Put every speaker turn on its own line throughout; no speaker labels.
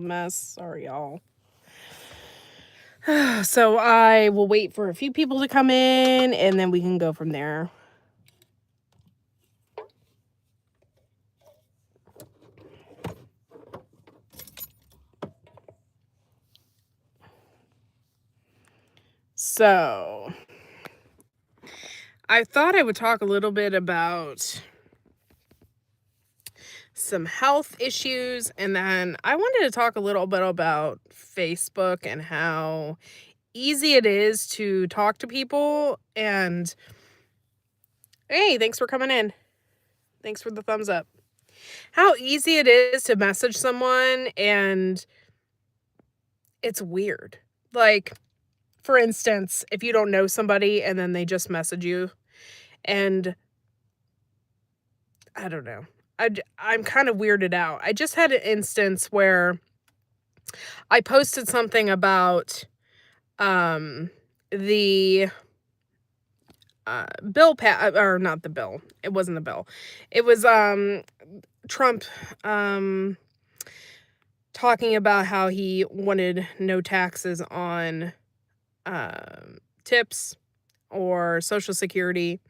mess. Sorry, y'all. So I will wait for a few people to come in and then we can go from there. So I thought I would talk a little bit about some health issues, and then I wanted to talk a little bit about Facebook and how easy it is to talk to people. And hey, thanks for coming in. Thanks for the thumbs up. How easy it is to message someone, and it's weird. Like, for instance, if you don't know somebody and then they just message you, and I don't know. I'm kind of weirded out. I just had an instance where I posted something about the bill or not the bill. It wasn't the bill. It was Trump talking about how he wanted no taxes on tips or Social Security.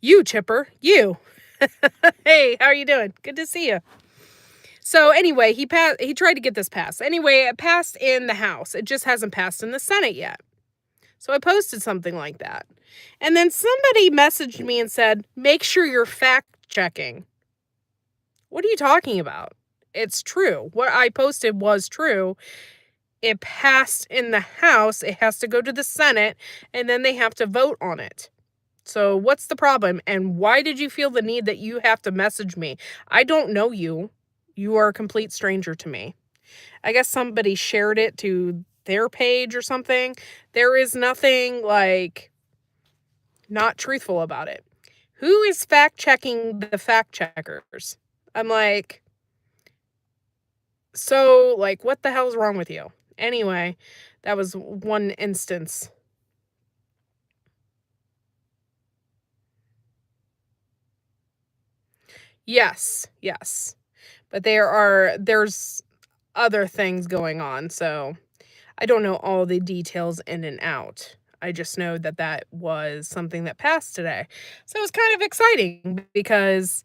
You, Chipper, you. Hey, how are you doing? Good to see you. So anyway, he tried to get this passed. Anyway, it passed in the House. It just hasn't passed in the Senate yet. So I posted something like that. And then somebody messaged me and said, "Make sure you're fact checking." What are you talking about? It's true. What I posted was true. It passed in the House. It has to go to the Senate, and then they have to vote on it. So what's the problem? And why did you feel the need that you have to message me? I don't know you. You are a complete stranger to me. I guess somebody shared it to their page or something. There is nothing like not truthful about it. Who is fact checking the fact checkers? I'm like, so like, what the hell's wrong with you? Anyway, that was one instance. Yes, yes. But there's other things going on, so I don't know all the details in and out. I just know that that was something that passed today. So it was kind of exciting because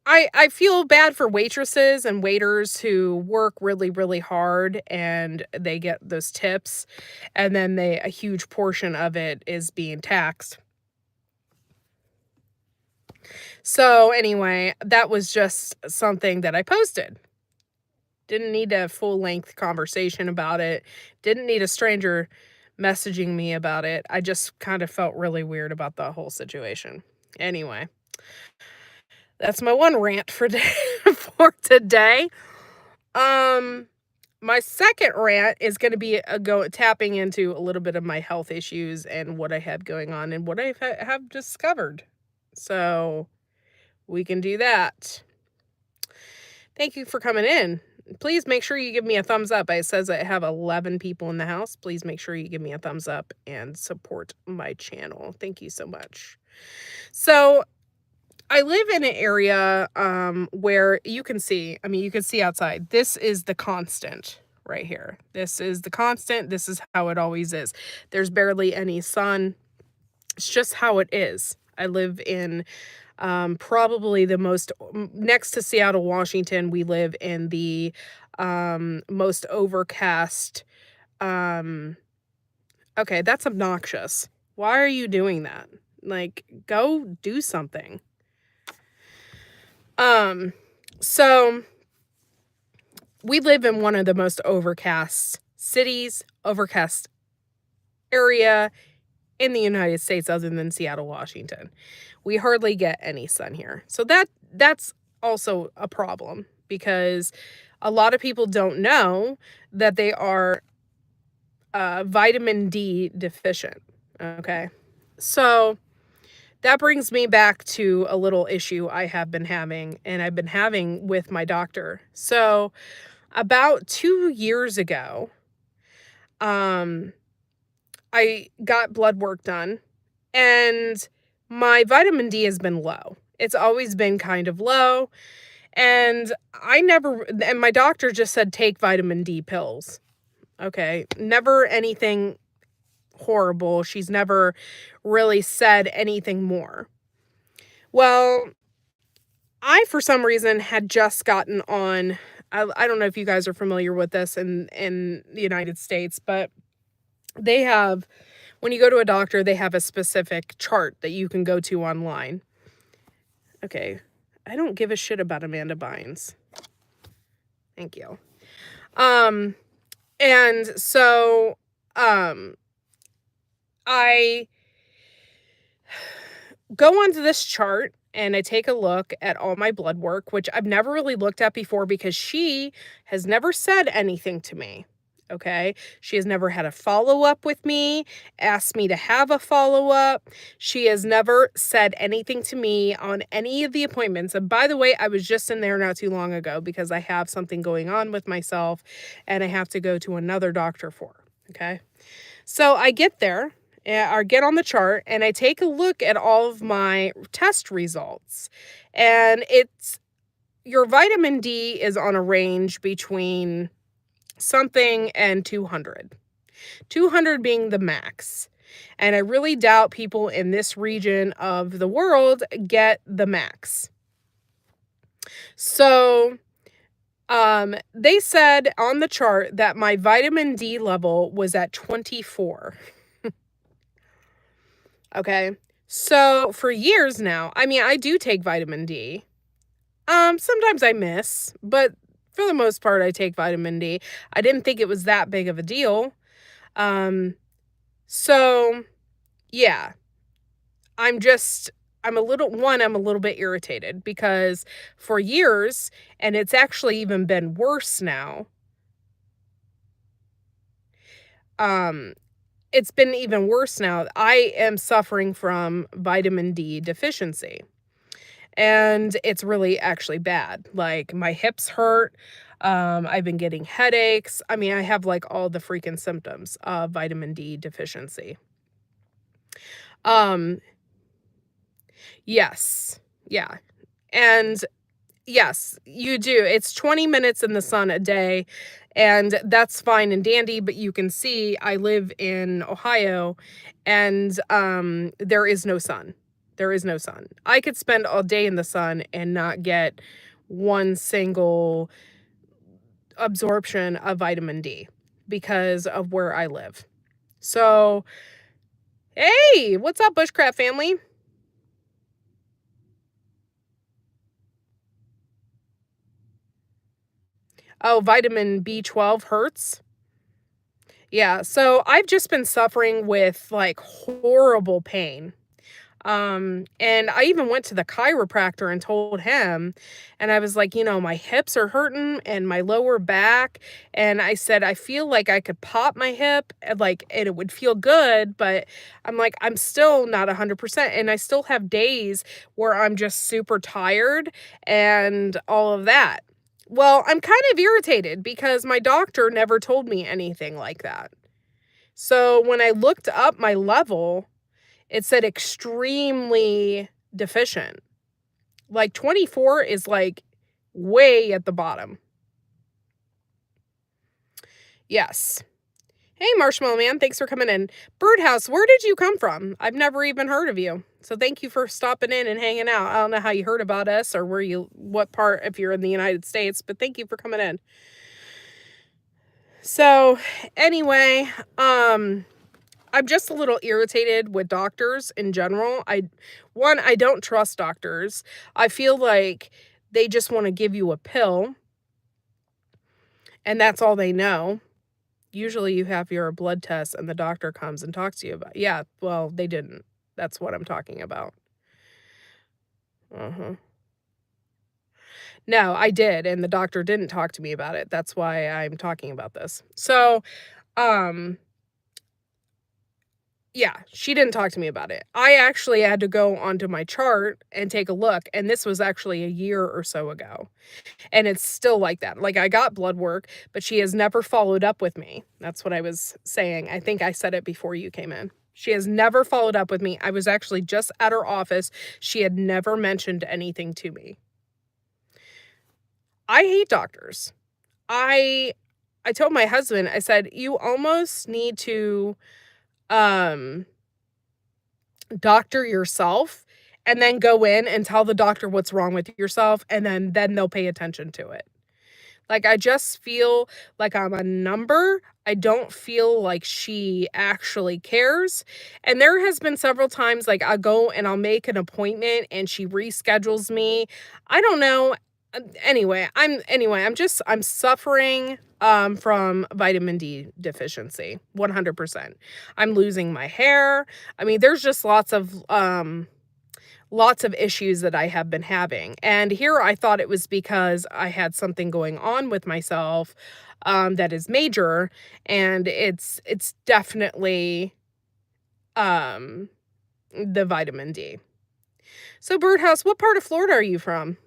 I feel bad for waitresses and waiters who work really, really hard and they get those tips, and then a huge portion of it is being taxed. So anyway, that was just something that I posted. Didn't need a full-length conversation about it. Didn't need a stranger messaging me about it. I just kind of felt really weird about the whole situation. Anyway, that's my one rant for for today. Um, my second rant is going to be tapping into a little bit of my health issues and what I have going on and what I have discovered. So we can do that. Thank you for coming in. Please make sure you give me a thumbs up. It says I have 11 people in the house. Please make sure you give me a thumbs up and support my channel. Thank you so much. So I live in an area where you can see, you can see outside. This is the constant right here. This is the constant. This is how it always is. There's barely any sun. It's just how it is. I live in probably the most next to Seattle, Washington. We live in the most overcast. Okay, that's obnoxious. Why are you doing that? Like, go do something. So we live in one of the most overcast cities, overcast area in the United States other than Seattle, Washington. We hardly get any sun here. So that's also a problem because a lot of people don't know that they are vitamin D deficient. Okay. So that brings me back to a little issue I have been having and I've been having with my doctor. So about 2 years ago, I got blood work done and my vitamin D has been low. It's always been kind of low, and my doctor just said, "Take vitamin D pills." Okay, never anything horrible. She's never really said anything more. Well, I, for some reason, had just gotten on. I don't know if you guys are familiar with this in the United States, but they have, when you go to a doctor, they have a specific chart that you can go to online. Okay, I don't give a shit about Amanda Bynes. Thank you. Um, and so, I go onto this chart and I take a look at all my blood work, which I've never really looked at before because she has never said anything to me. Okay. She has never had a follow up with me, asked me to have a follow up. She has never said anything to me on any of the appointments. And by the way, I was just in there not too long ago because I have something going on with myself and I have to go to another doctor for. Okay. So I get there or get on the chart and I take a look at all of my test results. And it's your vitamin D is on a range between something and 200. 200 being the max. And I really doubt people in this region of the world get the max. So they said on the chart that my vitamin D level was at 24. Okay. So for years now, I mean, I do take vitamin D. Sometimes I miss, but for the most part, I take vitamin D. I didn't think it was that big of a deal. Um, so yeah, I'm a little bit irritated because for years, and it's actually even been worse now. Um, it's been even worse now. I am suffering from vitamin D deficiency. And it's really actually bad. Like my hips hurt. I've been getting headaches. I mean, I have like all the freaking symptoms of vitamin D deficiency. Um, yes. Yeah. And yes, you do. It's 20 minutes in the sun a day, and that's fine and dandy, but you can see I live in Ohio and there is no sun. There is no sun. I could spend all day in the sun and not get one single absorption of vitamin D because of where I live. So, hey, what's up, Bushcraft family? Oh, vitamin B12 hurts. Yeah, so I've just been suffering with like horrible pain. And I even went to the chiropractor and told him, and I was like, my hips are hurting and my lower back. And I said, I feel like I could pop my hip and and it would feel good, but I'm like, I'm still not 100%. And I still have days where I'm just super tired and all of that. Well, I'm kind of irritated because my doctor never told me anything like that. So when I looked up my level, it said extremely deficient. Like 24 is like way at the bottom. Yes. Hey, Marshmallow Man, thanks for coming in. Birdhouse, where did you come from? I've never even heard of you. So thank you for stopping in and hanging out. I don't know how you heard about us or what part, if you're in the United States, but thank you for coming in. So anyway, I'm just a little irritated with doctors in general. I don't trust doctors. I feel like they just want to give you a pill and that's all they know. Usually you have your blood test and the doctor comes and talks to you about. Yeah, well, they didn't. That's what I'm talking about. Uh-huh. No, I did, and the doctor didn't talk to me about it. That's why I'm talking about this. So, um yeah, she didn't talk to me about it. I actually had to go onto my chart and take a look, and this was actually a year or so ago. And it's still like that. Like, I got blood work, but she has never followed up with me. That's what I was saying. I think I said it before you came in. She has never followed up with me. I was actually just at her office. She had never mentioned anything to me. I hate doctors. I I told my husband, I said, "You almost need to, um, doctor yourself and then go in and tell the doctor what's wrong with yourself, and then they'll pay attention to it." Like, I just feel like I'm a number. I don't feel like she actually cares, and there has been several times, like, I'll go and I'll make an appointment and she reschedules me. I don't know. I'm suffering, from vitamin D deficiency, 100%. I'm losing my hair. I mean, there's just lots of issues that I have been having. And here I thought it was because I had something going on with myself, that is major, and it's definitely, um, the vitamin D. So, Birdhouse, what part of Florida are you from?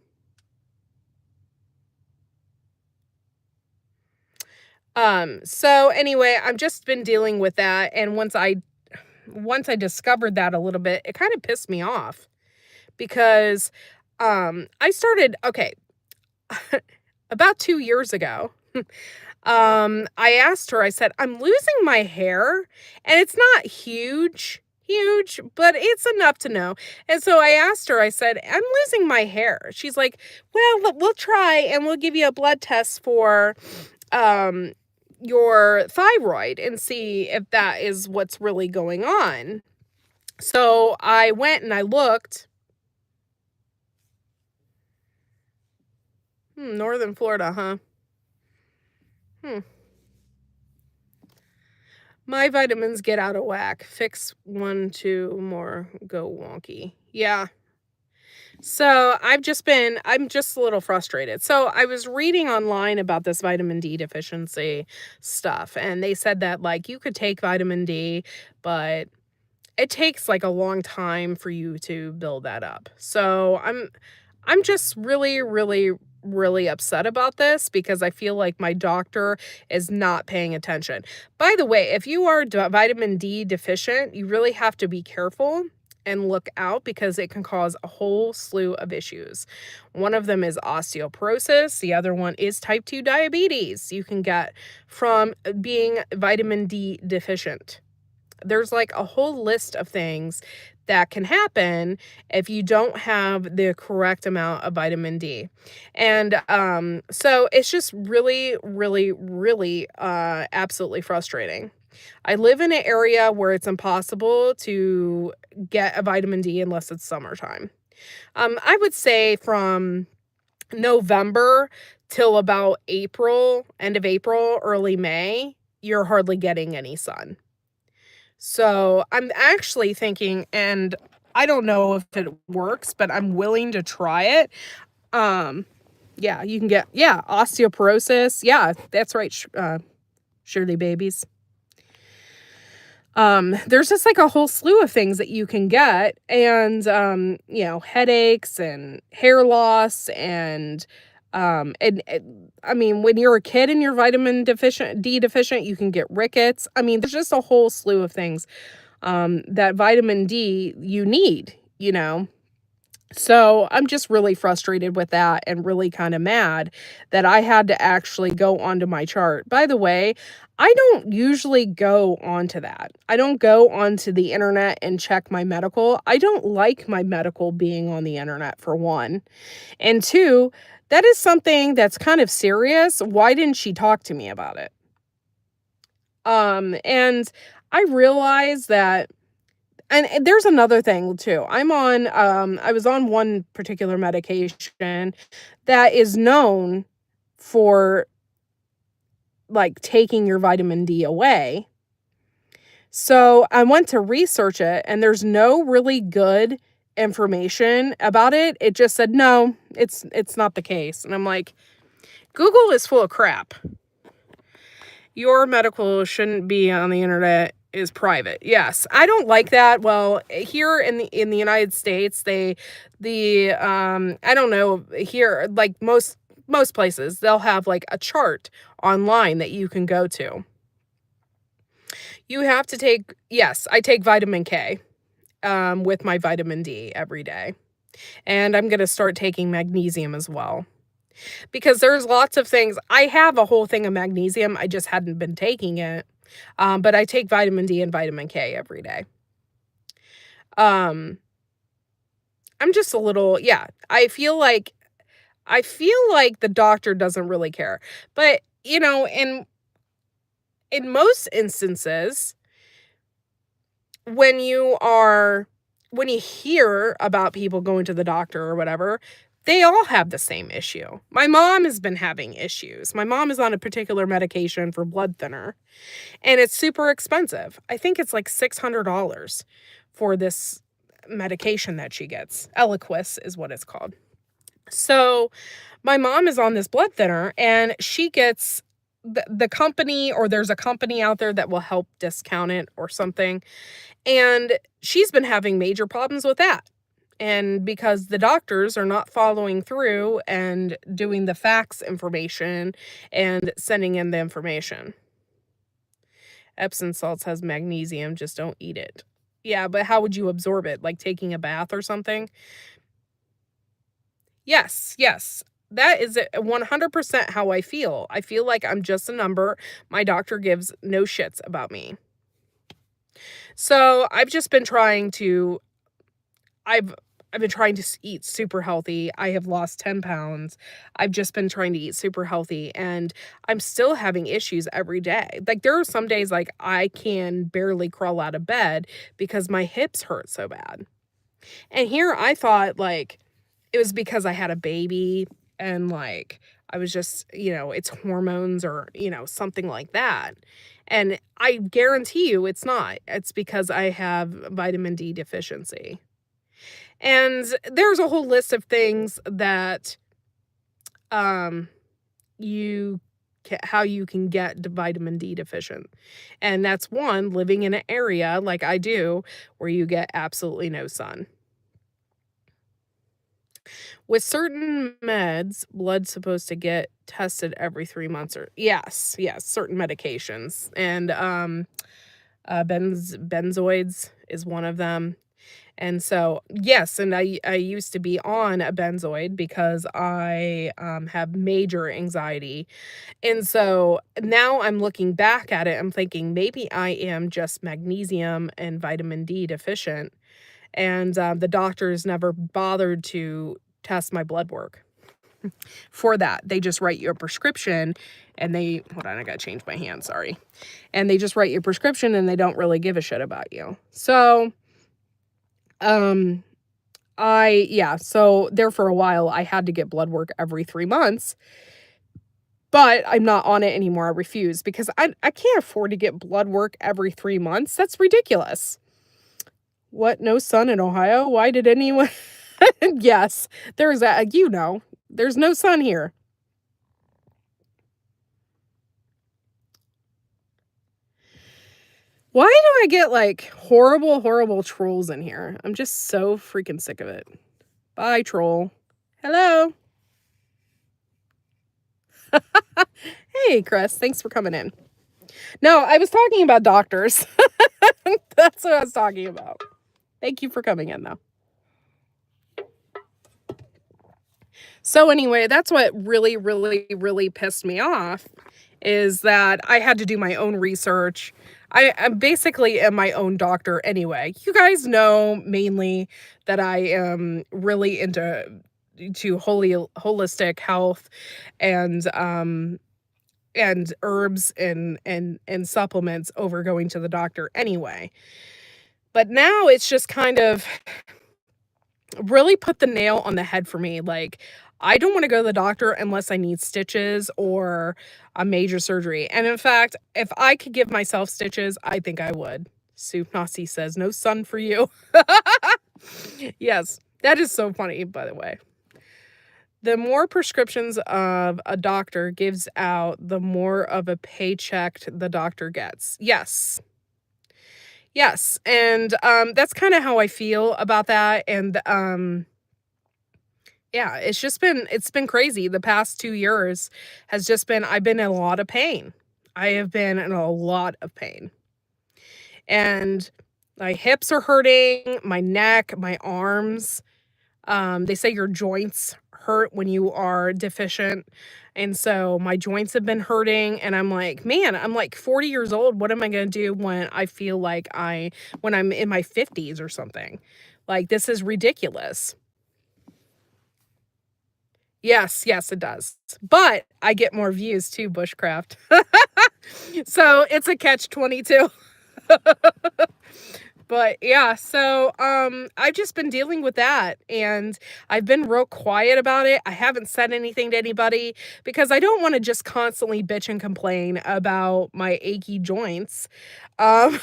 So anyway, I've just been dealing with that, and once I discovered that a little bit, it kind of pissed me off because, I started okay, about 2 years ago, I asked her, I said, "I'm losing my hair, and it's not huge, but it's enough to know." And so I asked her, I said, "I'm losing my hair." She's like, "Well, we'll try and we'll give you a blood test for, um, your thyroid and see if that is what's really going on." So I went and I looked. Northern Florida, huh? Hmm. My vitamins get out of whack. Fix 1, 2 more, go wonky. Yeah. So I'm just a little frustrated. So I was reading online about this vitamin D deficiency stuff, and they said that, like, you could take vitamin D, but it takes, like, a long time for you to build that up. So I'm just really, really, really upset about this because I feel like my doctor is not paying attention. By the way, if you are vitamin D deficient, you really have to be careful and look out because it can cause a whole slew of issues. One of them is osteoporosis, the other one is type 2 diabetes you can get from being vitamin D deficient. There's, like, a whole list of things that can happen if you don't have the correct amount of vitamin D. And, so it's just really, really, really, absolutely frustrating. I live in an area where it's impossible to get a vitamin D unless it's summertime. I would say from November till about April, end of April, early May, you're hardly getting any sun. So, I'm actually thinking, and I don't know if it works, but I'm willing to try it. Um, yeah, you can get yeah, osteoporosis. Yeah, that's right, Shirley babies. There's just, like, a whole slew of things that you can get, and, headaches and hair loss and I mean, when you're a kid and you're vitamin deficient D deficient, you can get rickets. I mean, there's just a whole slew of things, that vitamin D you need, you know? So, I'm just really frustrated with that and really kinda mad that I had to actually go onto my chart. By the way, I don't usually go onto that. I don't go onto the internet and check my medical. I don't like my medical being on the internet, for 1, and 2, that is something that's kind of serious. Why didn't she talk to me about it? And I realize that and there's another thing too. I was on one particular medication that is known for, like, taking your vitamin D away. So, I went to research it, and there's no really good information about it. It just said, "No, it's not the case." And I'm like, "Google is full of crap. Your medical shouldn't be on the internet, is private." Yes, I don't like that. Well, here in the United States, I don't know, here, like most places, they'll have, like, a chart online that you can go to. You have to take yes, I take vitamin K, with my vitamin D every day, and I'm gonna start taking magnesium as well, because there's lots of things I have a whole thing of magnesium, I just hadn't been taking it, but I take vitamin D and vitamin K every day. Um, I'm just a little yeah, I feel like the doctor doesn't really care, but, in most instances, when you are when you hear about people going to the doctor or whatever, they all have the same issue. My mom has been having issues. My mom is on a particular medication for blood thinner, and it's super expensive. I think it's like $600 for this medication that she gets. Eliquis is what it's called. So, my mom is on this blood thinner and she gets the company or there's a company out there that will help discount it or something. And she's been having major problems with that. And because the doctors are not following through and doing the fax information and sending in the information. Epsom salts has magnesium, just don't eat it. Yeah, but how would you absorb it? Like taking a bath or something? Yes, yes. That is 100% how I feel. I feel like I'm just a number. My doctor gives no shits about me. So, I've I've been trying to eat super healthy. I have lost 10 pounds. I've just been trying to eat super healthy and I'm still having issues every day. Like there are some days like I can barely crawl out of bed because my hips hurt so bad. And here I thought like it was because I had a baby and like I was just, it's hormones or, something like that. And I guarantee you it's not. It's because I have vitamin D deficiency. And there's a whole list of things that um you how you can get vitamin D deficient. And that's one, living in an area like I do where you get absolutely no sun. With certain meds, blood's supposed to get tested every 3 months or yes, yes, certain medications. And benzoids is one of them. And so, yes, and I used to be on a benzoid because I, have major anxiety, and so now I'm looking back at it, I'm thinking maybe I am just magnesium and vitamin D deficient, and, the doctors never bothered to test my blood work for that. They just write you a prescription and they hold on, I gotta change my hand, sorry. And they just write you a prescription and they don't really give a shit about you. So, um so there for a while, I had to get blood work every 3 months, but I'm not on it anymore, I refuse because I can't afford to get blood work every 3 months, that's ridiculous. What, no sun in Ohio? Why did anyone Yes, there's there's no sun here. Why do I get, like, horrible, horrible trolls in here? I'm just so freaking sick of it. Bye, troll. Hello. Hey, Chris, thanks for coming in. No, I was talking about doctors. That's what I was talking about. Thank you for coming in, though. So anyway, that's what really, really, really pissed me off is that I had to do my own research. I basically am my own doctor anyway. You guys know mainly that I am really into holistic health and herbs and supplements over going to the doctor anyway. But now it's just kind of really put the nail on the head for me. Like, I don't want to go to the doctor unless I need stitches or a major surgery. And in fact, if I could give myself stitches, I think I would. Sue Nasi says, no sun for you. Yes, that is so funny, by the way. The more prescriptions of a doctor gives out, the more of a paycheck the doctor gets. Yes. Yes, and, that's kinda how I feel about that, and, yeah, it's been crazy. The past 2 years has just been I've been in a lot of pain. I have been in a lot of pain, and my hips are hurting, my neck, my arms. They say your joints hurt when you are deficient. And so my joints have been hurting and I'm like, man, I'm like 40 years old. What am I going to do when I feel like when I'm in my 50s or something? Like, this is ridiculous. Yes, yes, it does. But I get more views too, bushcraft. So it's a catch 22. But yeah, so I've just been dealing with that and I've been real quiet about it. I haven't said anything to anybody because I don't want to just constantly bitch and complain about my achy joints. I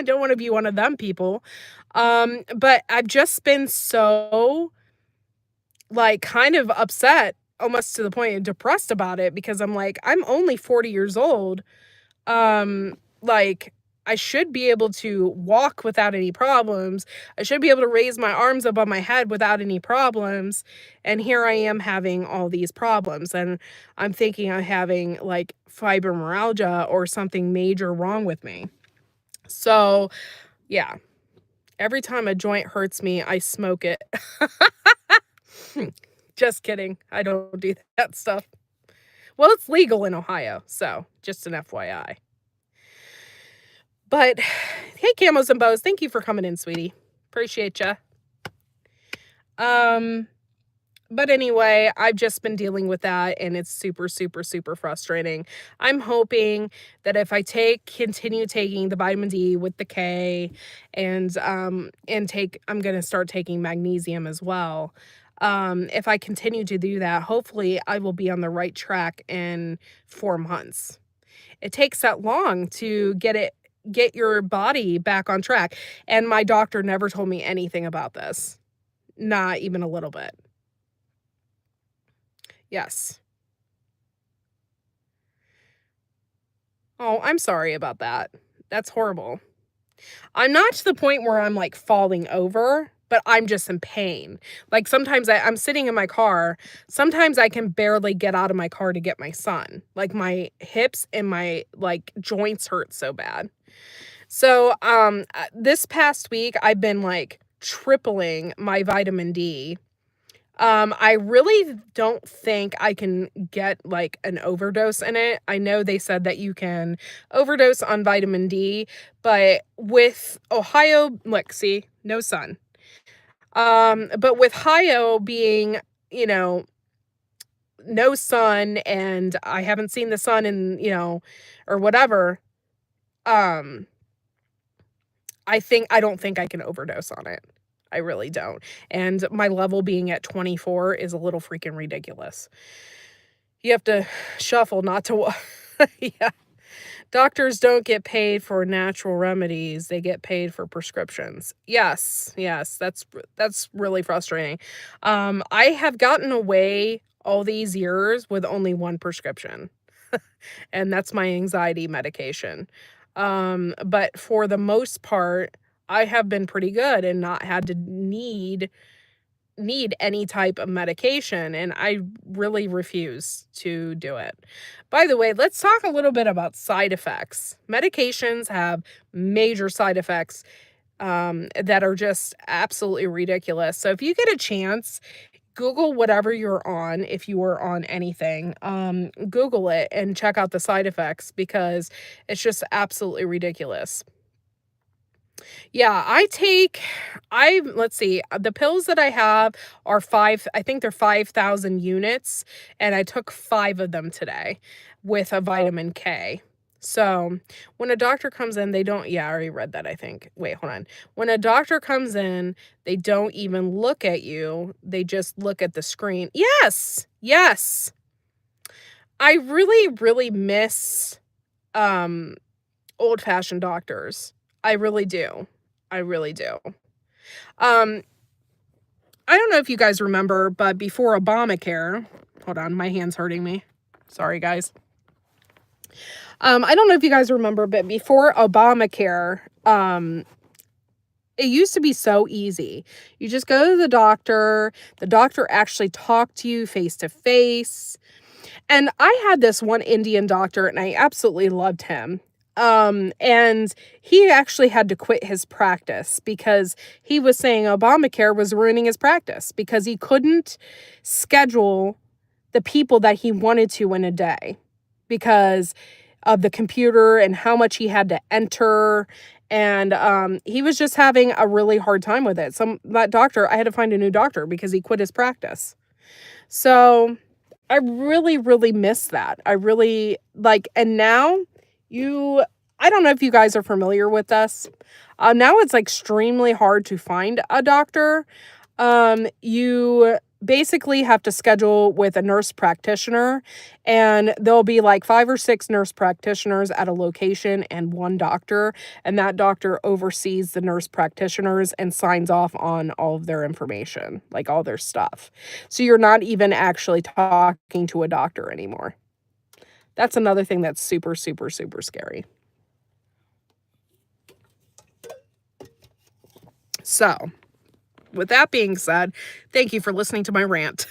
don't want to be one of them people. But I've just been so like kind of upset almost to the point of depressed about it because I'm like, I'm only 40 years old. Like, I should be able to walk without any problems. I should be able to raise my arms above my head without any problems. And here I am having all these problems. And I'm thinking I'm having like fibromyalgia or something major wrong with me. So, yeah, every time a joint hurts me, I smoke it. Just kidding. I don't do that stuff. Well, it's legal in Ohio. So, just an FYI. But hey, Camos and Bows, thank you for coming in, sweetie. Appreciate ya. But anyway, I've just been dealing with that and it's super, super, super frustrating. I'm hoping that if I continue taking the vitamin D with the K and I'm gonna start taking magnesium as well. If I continue to do that, hopefully I will be on the right track in 4 months. It takes that long to get your body back on track. And my doctor never told me anything about this. Not even a little bit. Yes. Oh, I'm sorry about that. That's horrible. I'm not to the point where I'm like falling over, but I'm just in pain. Like sometimes I'm sitting in my car. Sometimes I can barely get out of my car to get my son. Like my hips and my like joints hurt so bad. So, this past week, I've been, like, tripling my vitamin D. I really don't think I can get, like, an overdose in it. I know they said that you can overdose on vitamin D, but with Ohio look, see, no sun. But with Ohio being, you know, no sun and I haven't seen the sun in, or whatever, um I don't think I can overdose on it. I really don't. And my level being at 24 is a little freaking ridiculous. You have to shuffle not to yeah. Doctors don't get paid for natural remedies. They get paid for prescriptions. Yes, yes, that's really frustrating. I have gotten away all these years with only one prescription, and that's my anxiety medication. But for the most part, I have been pretty good and not had to need any type of medication, and I really refuse to do it. By the way, let's talk a little bit about side effects. Medications have major side effects that are just absolutely ridiculous. So if you get a chance, Google whatever you're on, if you are on anything, Google it and check out the side effects because it's just absolutely ridiculous. Yeah, let's see, the pills that I have are I think they're 5,000 units, and I took 5 of them today with a vitamin K. So, when a doctor comes in, they don't yeah, I already read that, I think. Wait, hold on. When a doctor comes in, they don't even look at you, they just look at the screen. Yes! Yes! I really, really miss, um, old-fashioned doctors. I really do. I really do. Um, I don't know if you guys remember, but before Obamacare, hold on, my hand's hurting me. Sorry, guys. I don't know if you guys remember, but before Obamacare, it used to be so easy. You just go to the doctor actually talked to you face to face. And I had this one Indian doctor, and I absolutely loved him. And he actually had to quit his practice because he was saying Obamacare was ruining his practice because he couldn't schedule the people that he wanted to in a day because of the computer and how much he had to enter. And he was just having a really hard time with it. That doctor, I had to find a new doctor because he quit his practice. So I really, really miss that. I really like, and now you, I don't know if you guys are familiar with this. Now it's like extremely hard to find a doctor. You basically have to schedule with a nurse practitioner, and there'll be like 5 or 6 nurse practitioners at a location and one doctor, and that doctor oversees the nurse practitioners and signs off on all of their information, like all their stuff. So you're not even actually talking to a doctor anymore. That's another thing that's super, super, super scary. So, with that being said, thank you for listening to my rant.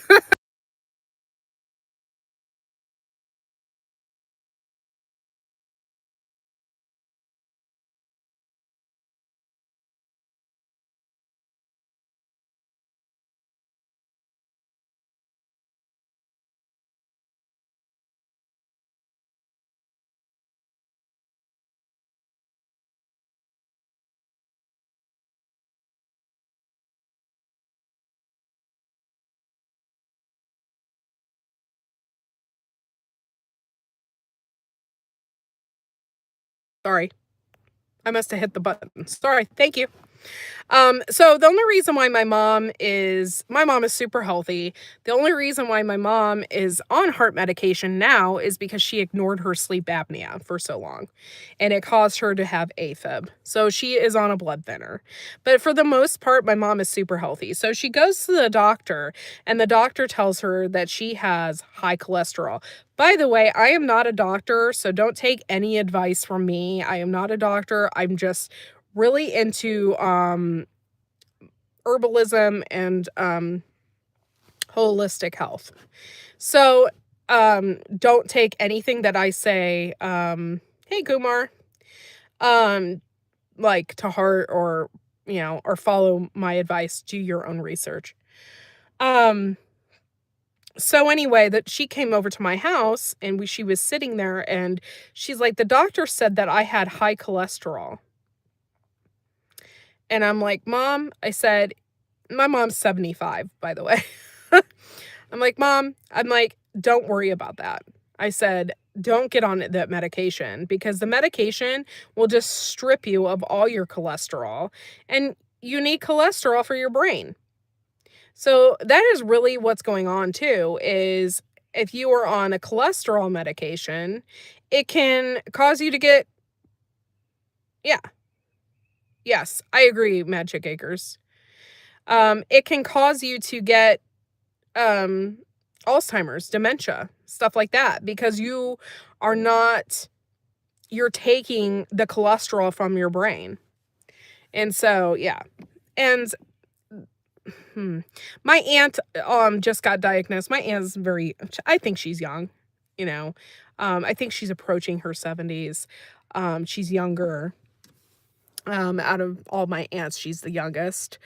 Sorry. I must have hit the button. Sorry. Thank you. So the only reason why my mom is super healthy. The only reason why my mom is on heart medication now is because she ignored her sleep apnea for so long, and it caused her to have AFib. So she is on a blood thinner. But for the most part, my mom is super healthy. So she goes to the doctor, and the doctor tells her that she has high cholesterol. By the way, I am not a doctor, so don't take any advice from me. I am not a doctor. I'm just really into herbalism and holistic health. So don't take anything that I say hey Kumar like to heart, or or follow my advice. Do your own research. Um so anyway, that she came over to my house, and she was sitting there, and she's like, the doctor said that I had high cholesterol. And I'm like, Mom, I said, my mom's 75, by the way. I'm like, Mom, I'm like, don't worry about that. I said, don't get on that medication, because the medication will just strip you of all your cholesterol, and you need cholesterol for your brain. So that is really what's going on too, is if you are on a cholesterol medication, it can cause you to get, yeah, yes, I agree, Mad Chick Acres. It can cause you to get um Alzheimer's, dementia, stuff like that, because are not you're taking the cholesterol from your brain. And so, yeah. And hmm, my aunt just got diagnosed. My aunt's I think she's young, you know. I think she's approaching her 70s. She's younger. Out of all my aunts, she's the youngest.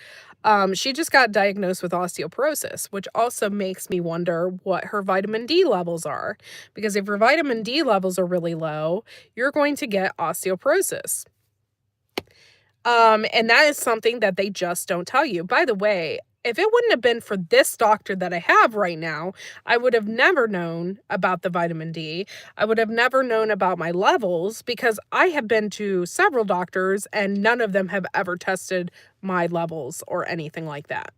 She just got diagnosed with osteoporosis, which also makes me wonder what her vitamin D levels are. Because if your vitamin D levels are really low, you're going to get osteoporosis. And that is something that they just don't tell you. By the way, if it wouldn't have been for this doctor that I have right now, I would have never known about the vitamin D. I would have never known about my levels, because I have been to several doctors and none of them have ever tested my levels or anything like that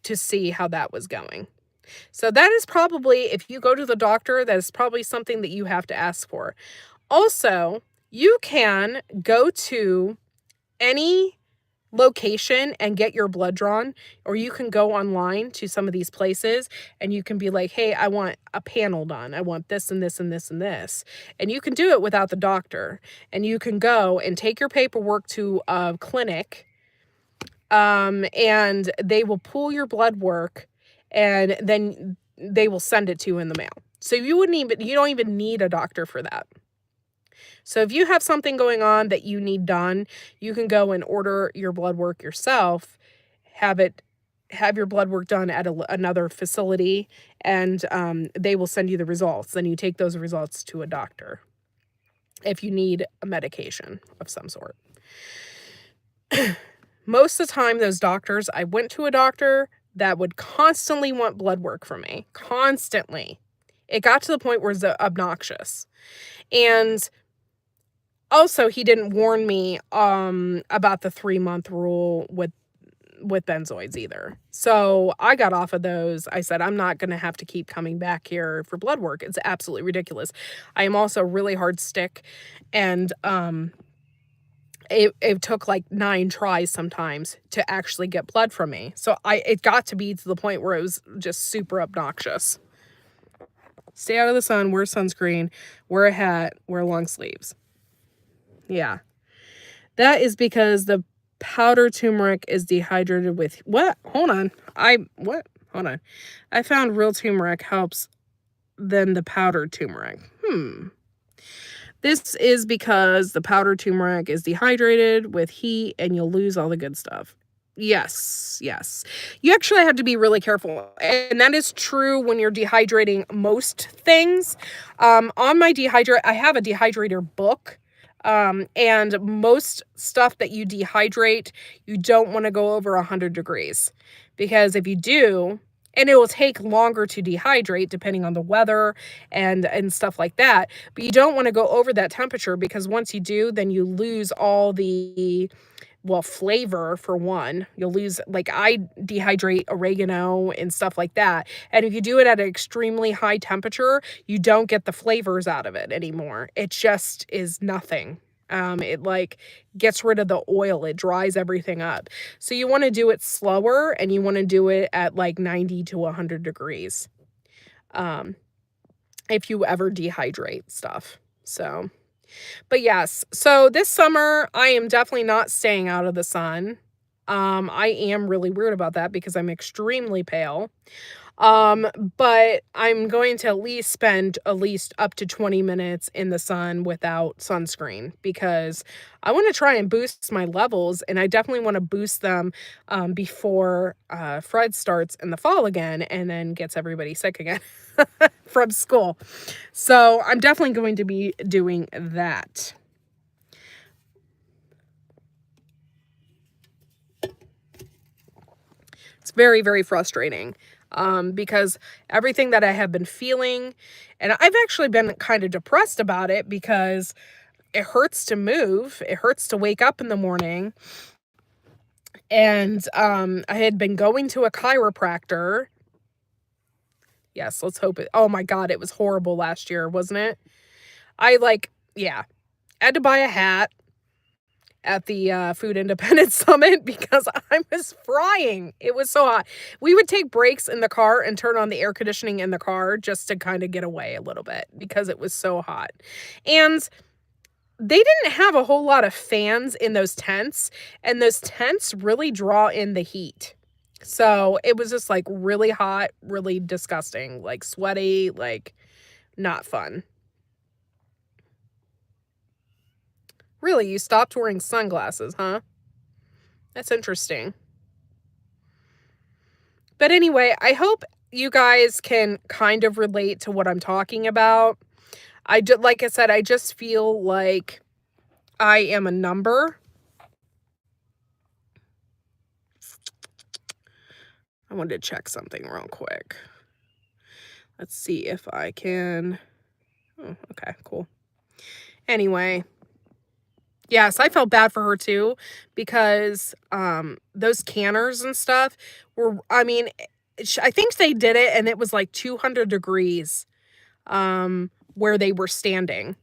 to see how that was going. So that is probably, if you go to the doctor, that is probably something that you have to ask for. Also, you can go to any location and get your blood drawn, or you can go online to some of these places and you can be like, hey, I want a panel done. I want this and this and this and this. And you can do it without the doctor. And you can go and take your paperwork to a clinic, and they will pull your blood work, and then they will send it to you in the mail. So you don't even need a doctor for that. So if you have something going on that you need done, you can go and order your blood work yourself, have your blood work done at another facility, and they will send you the results. Then you take those results to a doctor if you need a medication of some sort. Most of the time, those doctors, I went to a doctor that would constantly want blood work from me. Constantly. It got to the point where it was obnoxious. And also, he didn't warn me about the 3-month rule with benzoids either. So I got off of those. I said, I'm not going to have to keep coming back here for blood work. It's absolutely ridiculous. I am also really hard stick, and it took like 9 tries sometimes to actually get blood from me. So it got to be to the point where it was just super obnoxious. Stay out of the sun, wear sunscreen, wear a hat, wear long sleeves. Yeah. That is because the powdered turmeric is dehydrated with what? Hold on. Hold on. I found real turmeric helps than the powdered turmeric. This is because the powdered turmeric is dehydrated with heat and you'll lose all the good stuff. Yes. You actually have to be really careful. And that is true when you're dehydrating most things. On my dehydrator, I have a dehydrator book. And most stuff that you dehydrate, you don't want to go over 100 degrees, because if you do, and it will take longer to dehydrate depending on the weather and stuff like that, but you don't want to go over that temperature, because once you do, then you lose all the flavor. For one, you'll lose, like, I dehydrate oregano and stuff like that, and if you do it at an extremely high temperature, you don't get the flavors out of it anymore. It just is nothing. It like gets rid of the oil. It dries everything up. So you want to do it slower, and you want to do it at like 90 to 100 degrees. If you ever dehydrate stuff. So, but yes, so this summer I am definitely not staying out of the sun. I am really weird about that because I'm extremely pale. But I'm going to at least spend at least up to 20 minutes in the sun without sunscreen, because I want to try and boost my levels, and I definitely want to boost them before Fred starts in the fall again and then gets everybody sick again from school. So I'm definitely going to be doing that. It's very, very frustrating. Because everything that I have been feeling, and I've actually been kind of depressed about it, because it hurts to move. It hurts to wake up in the morning. And I had been going to a chiropractor. Yes, let's hope it. Oh my God, it was horrible last year, wasn't it? I had to buy a hat at the Food Independence Summit because I was frying. It was so hot. We would take breaks in the car and turn on the air conditioning in the car just to kind of get away a little bit because it was so hot. And they didn't have a whole lot of fans in those tents, and those tents really draw in the heat. So it was just like really hot, really disgusting, like sweaty, like not fun. Really, you stopped wearing sunglasses, huh? That's interesting. But anyway, I hope you guys can kind of relate to what I'm talking about. Like I said, I just feel like I am a number. I wanted to check something real quick. Let's see if I can. Oh, okay, cool. Anyway, yes, I felt bad for her too, because those canners and stuff were, I mean, I think they did it and it was like 200 degrees where they were standing,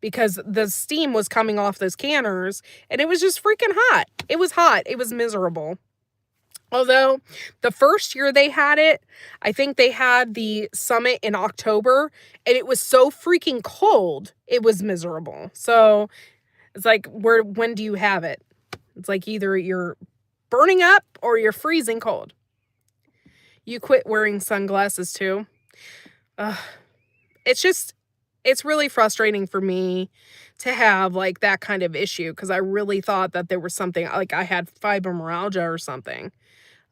because the steam was coming off those canners and it was just freaking hot. It was hot. It was miserable. Although the first year they had it, I think they had the summit in October, and it was so freaking cold, it was miserable. So it's like, when do you have it? It's like either you're burning up or you're freezing cold. You quit wearing sunglasses too. It's really frustrating for me to have, like, that kind of issue because I really thought that there was something like, I had fibromyalgia or something.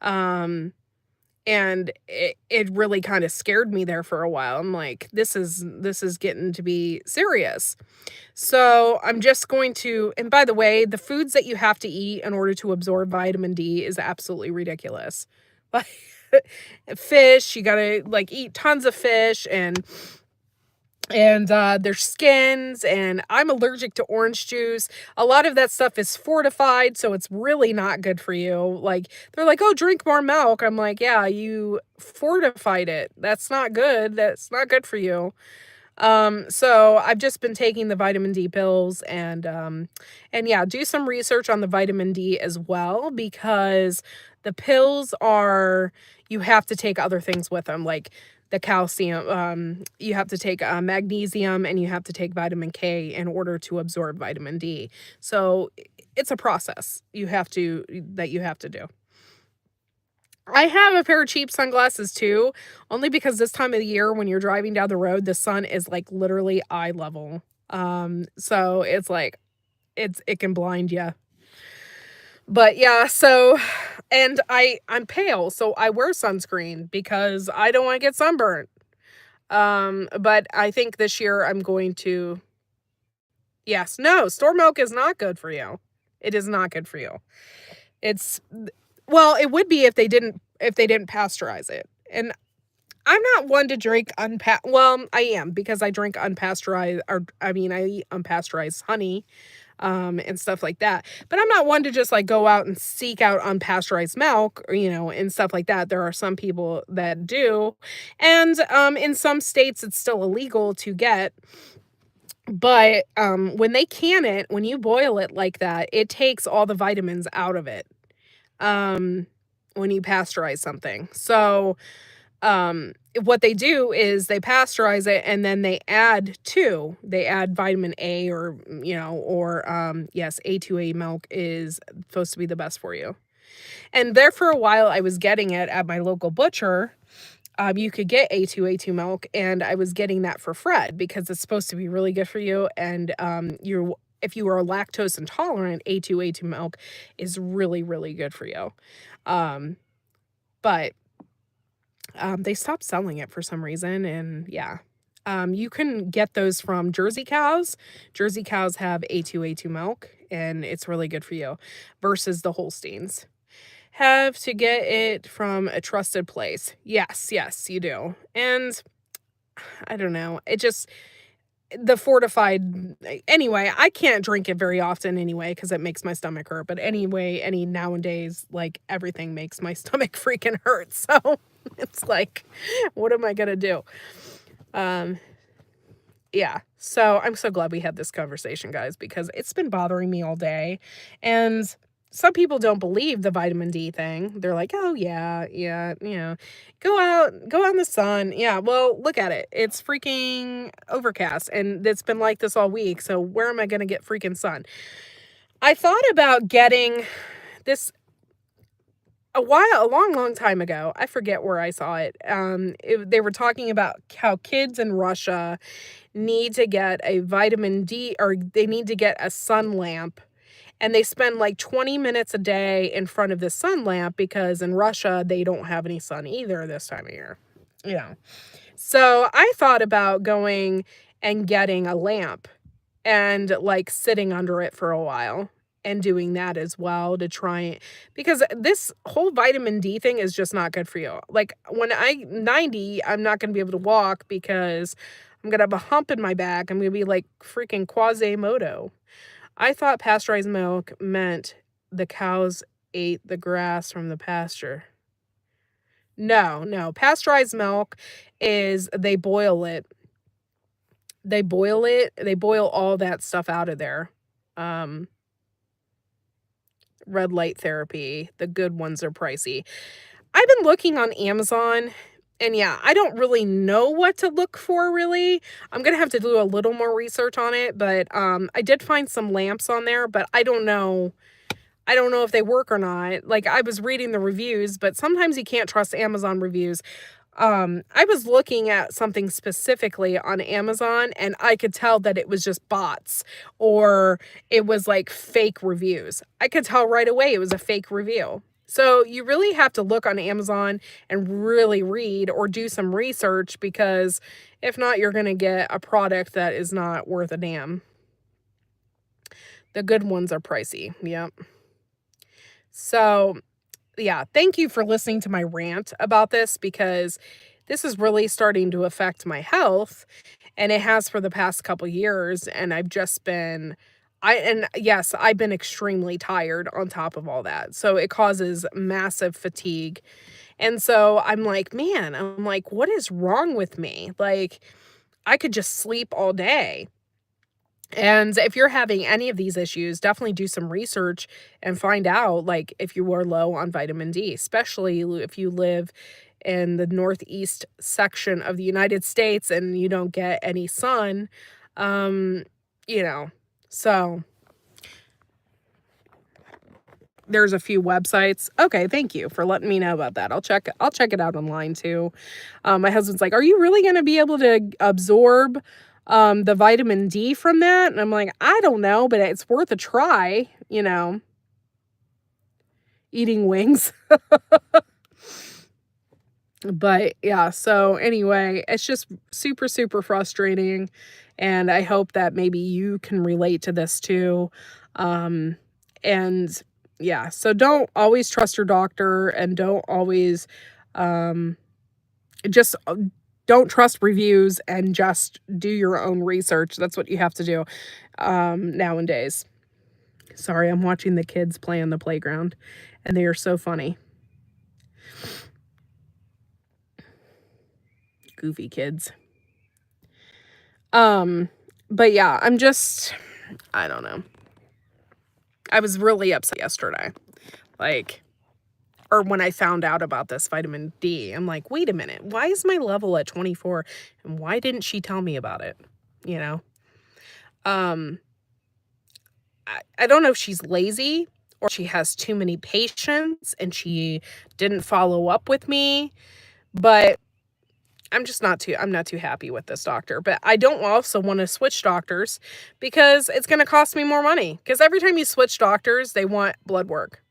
Um, and it really kinda scared me there for a while. I'm like, "This is getting to be serious." So, I'm just going to and by the way, the foods that you have to eat in order to absorb vitamin D is absolutely ridiculous. Like, fish, you gotta, like, eat tons of fish and their skins, and I'm allergic to orange juice. A lot of that stuff is fortified, so it's really not good for you. Like, they're like, "Oh, drink more milk." I'm like, "Yeah, you fortified it. That's not good. That's not good for you." So I've just been taking the vitamin D pills and yeah, do some research on the vitamin D as well because the pills are you have to take other things with them, like the calcium, you have to take magnesium and you have to take vitamin K in order to absorb vitamin D. So it's a process you have to do. I have a pair of cheap sunglasses too, only because this time of the year when you're driving down the road, the sun is, like, literally eye level. So it's like it can blind you. But yeah, so and I'm pale, so I wear sunscreen because I don't wanna get sunburnt. But I think this year I'm going to yes, no, store milk is not good for you. It is not good for you. It's well, it would be if they didn't pasteurize it, and I'm not one to drink well, I am because I drink unpasteurized or I mean, I eat unpasteurized honey, and stuff like that, but I'm not one to just, like, go out and seek out unpasteurized milk or, and stuff like that. There are some people that do, and, in some states, it's still illegal to get, but, when they can it, when you boil it like that, it takes all the vitamins out of it, um, when you pasteurize something. So, what they do is they pasteurize it and then they add vitamin A or, yes, A2A milk is supposed to be the best for you. And there for a while, I was getting it at my local butcher. You could get A2 milk, and I was getting that for Fred because it's supposed to be really good for you. And if you are lactose intolerant, A2 milk is really, really good for you. Um, but they stopped selling it for some reason, and yeah. You can get those from Jersey cows. Jersey cows have A2 milk, and it's really good for you versus the Holsteins. Have to get it from a trusted place. Yes, yes, you do. And I don't know. It just the fortified anyway, I can't drink it very often anyway because it makes my stomach hurt. But anyway, any nowadays, like everything makes my stomach freaking hurt. So it's like, what am I gonna do? Um, yeah. So I'm so glad we had this conversation, guys, because it's been bothering me all day. And some people don't believe the vitamin D thing. They're like, "Oh yeah, yeah, go out in the sun." Yeah, well, look at it. It's freaking overcast and it's been like this all week. So where am I going to get freaking sun? I thought about getting this a long, long time ago. I forget where I saw it. They were talking about how kids in Russia need to get a vitamin D or they need to get a sun lamp and they spend like 20 minutes a day in front of the sun lamp because in Russia, they don't have any sun either this time of year. Yeah. So I thought about going and getting a lamp and like sitting under it for a while and doing that as well to try it because this whole vitamin D thing is just not good for you. Like when I'm 90, I'm not going to be able to walk because I'm going to have a hump in my back. I'm going to be like freaking Quasimodo. I thought pasteurized milk meant the cows ate the grass from the pasture. No, no. Pasteurized milk is they boil all that stuff out of there. Um, red light therapy, the good ones are pricey. I've been looking on Amazon and yeah, I don't really know what to look for really. I'm gonna have to do a little more research on it, but I did find some lamps on there, but I don't know. I don't know if they work or not. Like I was reading the reviews, but sometimes you can't trust Amazon reviews. I was looking at something specifically on Amazon, and I could tell that it was just bots or it was like fake reviews. I could tell right away it was a fake review. So you really have to look on Amazon and really read or do some research, because if not, you're going to get a product that is not worth a damn. The good ones are pricey. Yep. So, yeah, thank you for listening to my rant about this, because this is really starting to affect my health, and it has for the past couple years, and I've just been and yes, I've been extremely tired on top of all that. So it causes massive fatigue. And so I'm like, man, I'm like, what is wrong with me? Like, I could just sleep all day. And if you're having any of these issues, definitely do some research and find out, like, if you are low on vitamin D, especially if you live in the northeast section of the United States and you don't get any sun. Um, you know, so there's a few websites. Okay, thank you for letting me know about that. I'll check it out online too. My husband's like, "Are you really gonna be able to absorb the vitamin D from that?" And I'm like, "I don't know, but it's worth a try, eating wings." But yeah, so anyway, it's just super, super frustrating. And I hope that maybe you can relate to this too. Um, and yeah, so don't always trust your doctor, and don't always, um, just don't trust reviews, and just do your own research. That's what you have to do nowadays. Sorry, I'm watching the kids play on the playground, and they are so funny. Goofy kids. But yeah, I don't know. I was really upset yesterday. Like, or when I found out about this vitamin D, I'm like, wait a minute, why is my level at 24? And why didn't she tell me about it? You know? Um, I don't know if she's lazy or she has too many patients and she didn't follow up with me, but I'm not too happy with this doctor. But I don't also want to switch doctors, because it's going to cost me more money, because every time you switch doctors, they want blood work.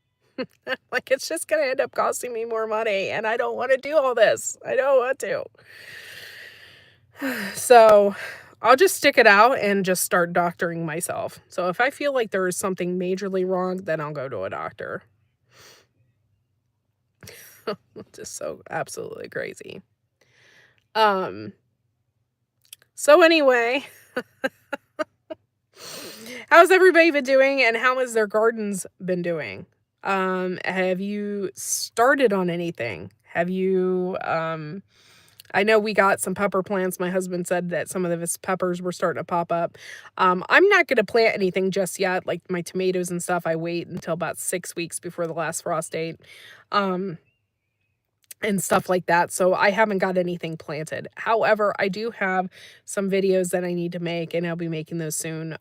Like, it's just going to end up costing me more money, and I don't want to do all this. I don't want to. So, I'll just stick it out and just start doctoring myself. So if I feel like there is something majorly wrong, then I'll go to a doctor. Just so absolutely crazy. So anyway, how's everybody been doing, and how has their gardens been doing? Have you started on anything? Have you I know we got some pepper plants. My husband said that some of his peppers were starting to pop up. I'm not going to plant anything just yet, like my tomatoes and stuff. I wait until about 6 weeks before the last frost date. Um, and stuff like that. So I haven't got anything planted. However, I do have some videos that I need to make, and I'll be making those soon.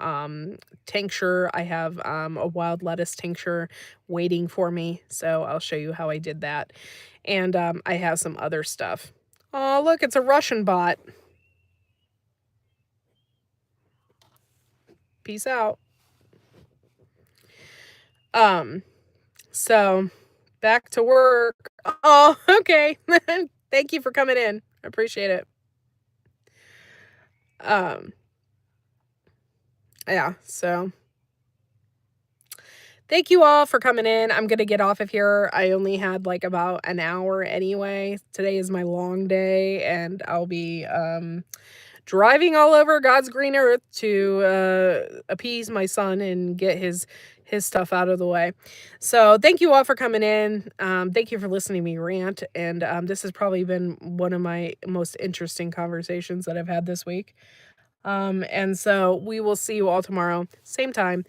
Tincture, I have a wild lettuce tincture waiting for me. So I'll show you how I did that. And I have some other stuff. Oh, look, it's a Russian bot. Peace out. So back to work. Oh, okay. Thank you for coming in. I appreciate it. Yeah, so thank you all for coming in. I'm gonna get off of here. I only had like about an hour anyway. Today is my long day, and I'll be driving all over God's green earth to appease my son and get his stuff out of the way. So thank you all for coming in. Thank you for listening to me rant. And this has probably been one of my most interesting conversations that I've had this week. And so we will see you all tomorrow, same time,